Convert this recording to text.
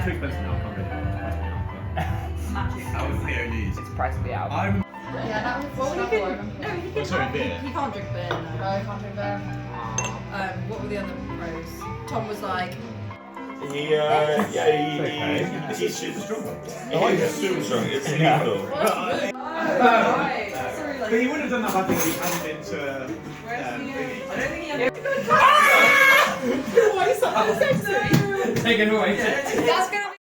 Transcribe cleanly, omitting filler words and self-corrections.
too expensive now. I can't really price me out. That was the OGs. It's priced me out. I'm. Yeah, that was Well, he another can. one. No, he can. Sorry, beer. He can't drink beer. No, No. I can't drink beer. What were the other pros? Tom was like, He's super strong. Oh, he's super strong. It's lethal. right. Sorry, But he wouldn't have done that. I think he hadn't been to. Where's the? thingy. I don't think he had. Why is that so sexy? Taken away. That's gonna be.